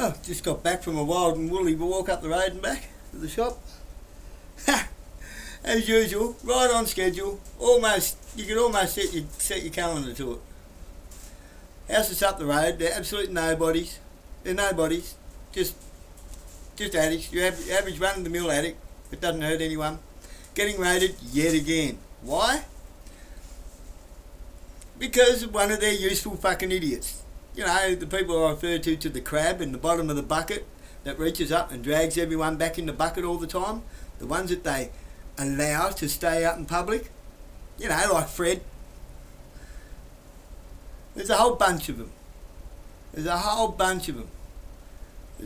Oh, just got back from a wild and woolly walk up the road and back to the shop. Ha! As usual, right on schedule. Almost, you could almost set your calendar to it. Houses up the road, they're absolute nobodies. They're nobodies, just addicts. Your average run-of-the-mill addict. It doesn't hurt anyone. Getting raided yet again. Why? Because of one of their useful fucking idiots. You know, the people I refer to the crab in the bottom of the bucket that reaches up and drags everyone back in the bucket all the time. The ones that they allow to stay out in public. You know, like Fred. There's a whole bunch of them. There's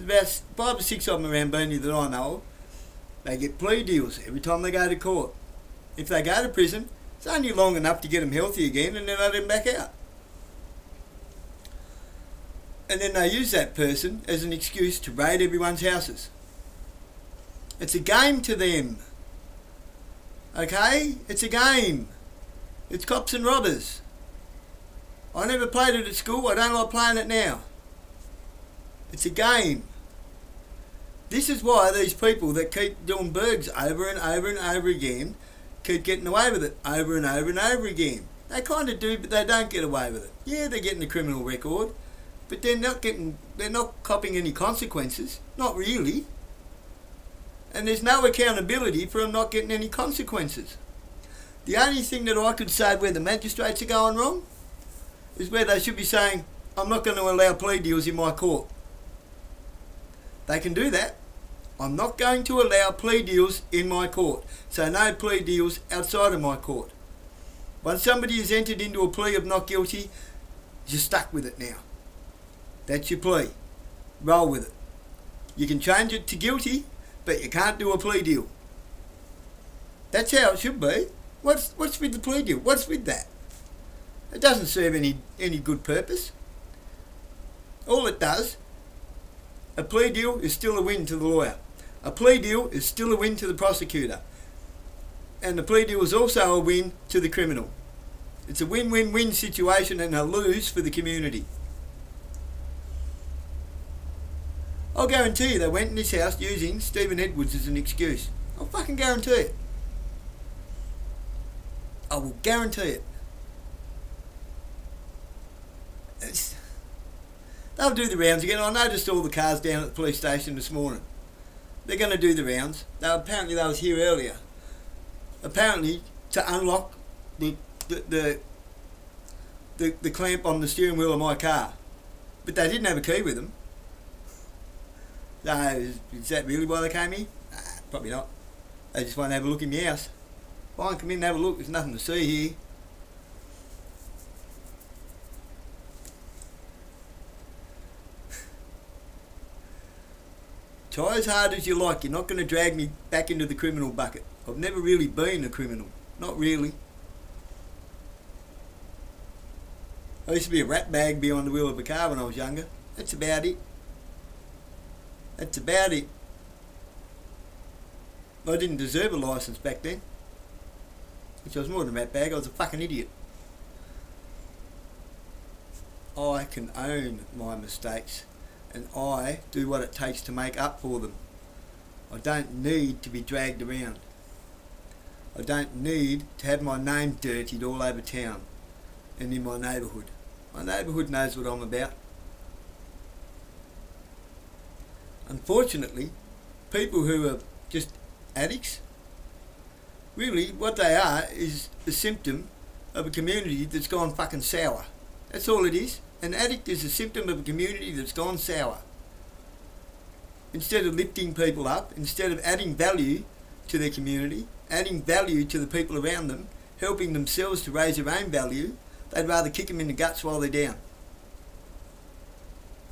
about 5 or 6 of them around Burnley that I know of. They get plea deals every time they go to court. If they go to prison, it's only long enough to get them healthy again and then let them back out. And then they use that person as an excuse to raid everyone's houses. It's a game to them. Okay? It's a game. It's cops and robbers. I never played it at school. I don't like playing it now. It's a game. This is why these people that keep doing burgs over and over and over again keep getting away with it over and over and over again. They kind of do, but they don't get away with it. Yeah, they're getting a criminal record, but they're not copping any consequences. Not really. And there's no accountability for them not getting any consequences. The only thing that I could say where the magistrates are going wrong is where they should be saying, I'm not going to allow plea deals in my court. They can do that. I'm not going to allow plea deals in my court. So no plea deals outside of my court. Once somebody has entered into a plea of not guilty, you're stuck with it now. That's your plea. Roll with it. You can change it to guilty, but you can't do a plea deal. That's how it should be. What's with the plea deal? What's with that? It doesn't serve any good purpose. All it does, a plea deal is still a win to the lawyer. A plea deal is still a win to the prosecutor. And the plea deal is also a win to the criminal. It's a win-win-win situation and a lose for the community. I'll guarantee you they went in this house using Stephen Edwards as an excuse. I'll fucking guarantee it. I will guarantee it. They'll do the rounds again. I noticed all the cars down at the police station this morning. They're going to do the rounds. Apparently they was here earlier. Apparently to unlock the clamp on the steering wheel of my car. But they didn't have a key with them. So is that really why they came here? Nah, probably not. They just want to have a look in the house. Fine, come in and have a look. There's nothing to see here. Try as hard as you like, you're not going to drag me back into the criminal bucket. I've never really been a criminal. Not really. I used to be a rat bag behind the wheel of a car when I was younger. That's about it. That's about it. I didn't deserve a licence back then. Which I was more than a rat bag, I was a fucking idiot. I can own my mistakes. And I do what it takes to make up for them. I don't need to be dragged around. I don't need to have my name dirtied all over town and in my neighbourhood. My neighbourhood knows what I'm about. Unfortunately, people who are just addicts, really what they are is a symptom of a community that's gone fucking sour. That's all it is. An addict is a symptom of a community that's gone sour. Instead of lifting people up, instead of adding value to their community, adding value to the people around them, helping themselves to raise their own value, they'd rather kick them in the guts while they're down.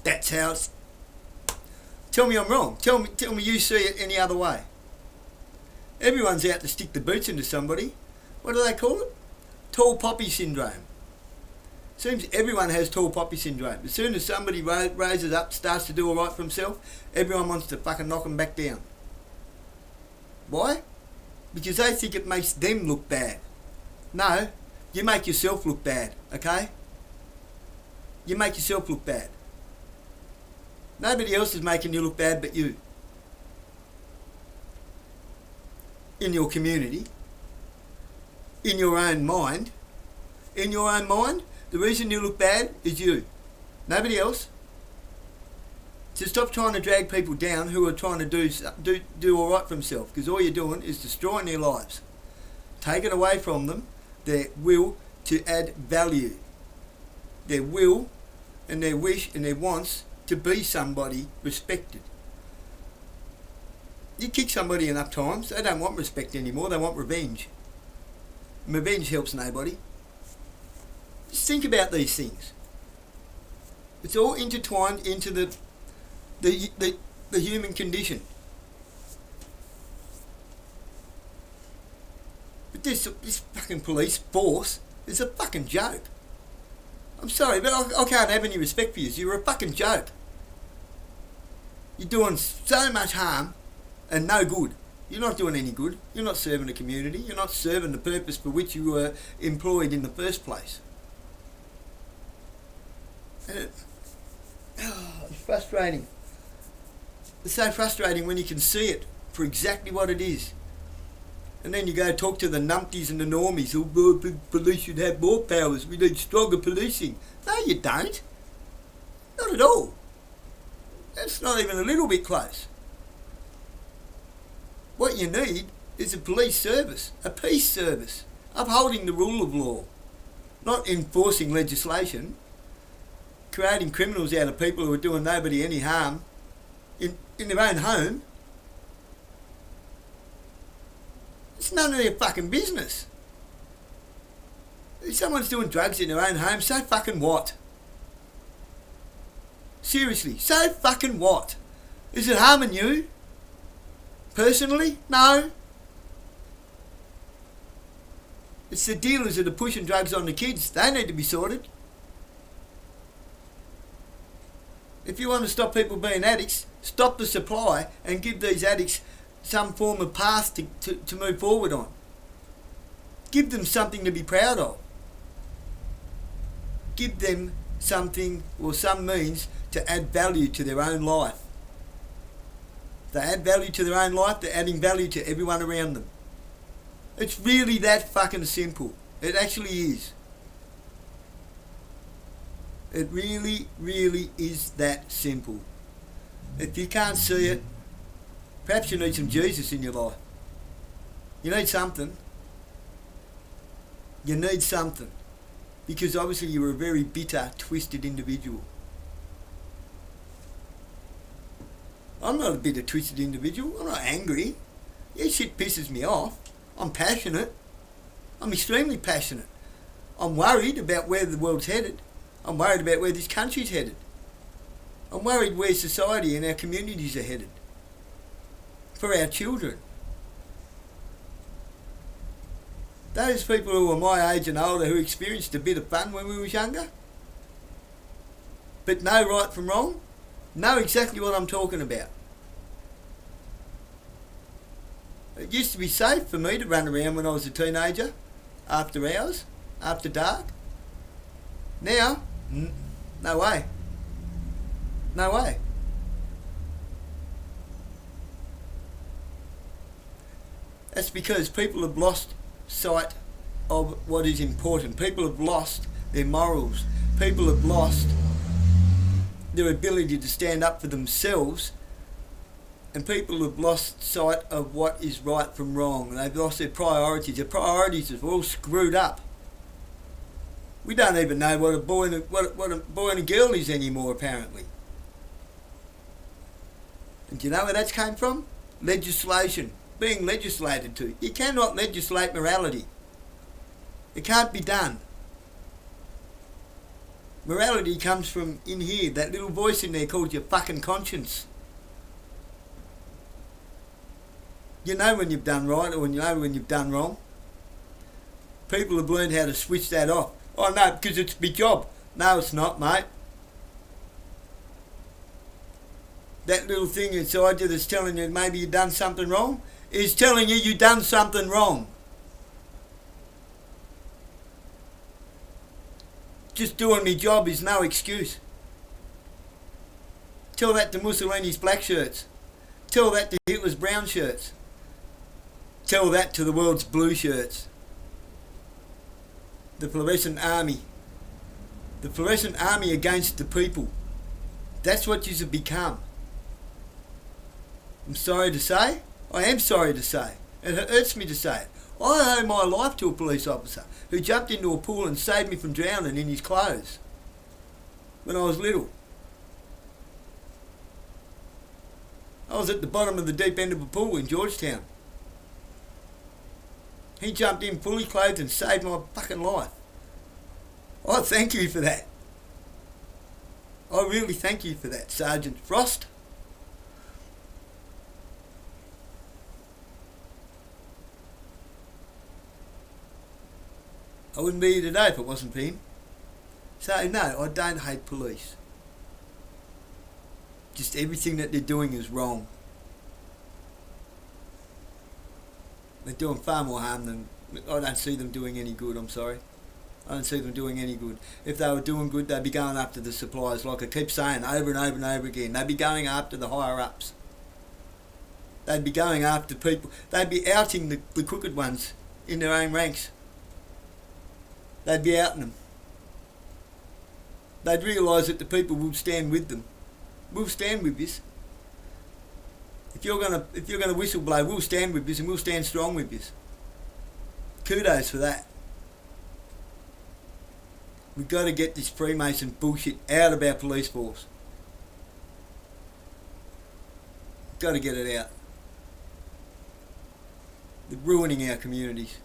That's how it's... Tell me I'm wrong. Tell me you see it any other way. Everyone's out to stick the boots into somebody. What do they call it? Tall poppy syndrome. Seems everyone has tall poppy syndrome. As soon as somebody raises up, starts to do alright for himself, everyone wants to fucking knock them back down. Why? Because they think it makes them look bad. No, you make yourself look bad, okay? You make yourself look bad. Nobody else is making you look bad but you. In your community, in your own mind, the reason you look bad is you. Nobody else. So stop trying to drag people down who are trying to do all right for themselves, because all you're doing is destroying their lives. Taking away from them their will to add value. Their will and their wish and their wants to be somebody respected. You kick somebody enough times, they don't want respect anymore, they want revenge. And revenge helps nobody. Just think about these things. It's all intertwined into the human condition. But this fucking police force is a fucking joke. I'm sorry, but I can't have any respect for you. You're a fucking joke. You're doing so much harm and no good. You're not doing any good. You're not serving the community. You're not serving the purpose for which you were employed in the first place. And it's frustrating. It's so frustrating when you can see it for exactly what it is. And then you go talk to the numpties and the normies. Oh, police should have more powers. We need stronger policing. No, you don't. Not at all. That's not even a little bit close. What you need is a police service, a peace service, upholding the rule of law, not enforcing legislation, creating criminals out of people who are doing nobody any harm in their own home. It's none of their fucking business. If someone's doing drugs in their own home, so fucking what? Seriously, so fucking what? Is it harming you? Personally? No. It's the dealers that are pushing drugs on the kids. They need to be sorted. If you want to stop people being addicts, stop the supply and give these addicts some form of path to move forward on. Give them something to be proud of. Give them something or some means to add value to their own life. If they add value to their own life, they're adding value to everyone around them. It's really that fucking simple. It actually is. It really, really is that simple. If you can't see it, perhaps you need some Jesus in your life. You need something. You need something. Because obviously you're a very bitter, twisted individual. I'm not a bitter, twisted individual. I'm not angry. Yeah, shit pisses me off. I'm passionate. I'm extremely passionate. I'm worried about where the world's headed. I'm worried about where this country's headed. I'm worried where society and our communities are headed. For our children. Those people who are my age and older who experienced a bit of fun when we was younger, but know right from wrong, know exactly what I'm talking about. It used to be safe for me to run around when I was a teenager, after hours, after dark. Now, no way. No way. That's because people have lost sight of what is important. People have lost their morals. People have lost their ability to stand up for themselves, and people have lost sight of what is right from wrong. They've lost their priorities. Their priorities are all screwed up. We don't even know what a boy and a girl is anymore, apparently. And do you know where that's came from? Legislation. Being legislated to. You cannot legislate morality. It can't be done. Morality comes from in here, that little voice in there called your fucking conscience. You know when you've done right or you know when you've done wrong. People have learned how to switch that off. Oh no, because it's my job. No, it's not, mate. That little thing inside you that's telling you maybe you've done something wrong is telling you you've done something wrong. Just doing my job is no excuse. Tell that to Mussolini's black shirts. Tell that to Hitler's brown shirts. Tell that to the world's blue shirts. The fluorescent army. The fluorescent army against the people. That's what you have become. I'm sorry to say. I am sorry to say. It hurts me to say it. I owe my life to a police officer who jumped into a pool and saved me from drowning in his clothes when I was little. I was at the bottom of the deep end of a pool in Georgetown. He jumped in fully clothed and saved my fucking life. I thank you for that. I really thank you for that, Sergeant Frost. I wouldn't be here today if it wasn't for him. So no, I don't hate police. Just everything that they're doing is wrong. They're doing far more harm than... I don't see them doing any good, I'm sorry. I don't see them doing any good. If they were doing good, they'd be going after the suppliers, like I keep saying over and over and over again. They'd be going after the higher-ups. They'd be going after people. They'd be outing the crooked ones in their own ranks. They'd be outing them. They'd realise that the people will stand with them. We'll stand with this. If you're gonna whistleblow, we'll stand with this and we'll stand strong with this. Kudos for that. We've got to get this Freemason bullshit out of our police force. Got to get it out. They're ruining our communities.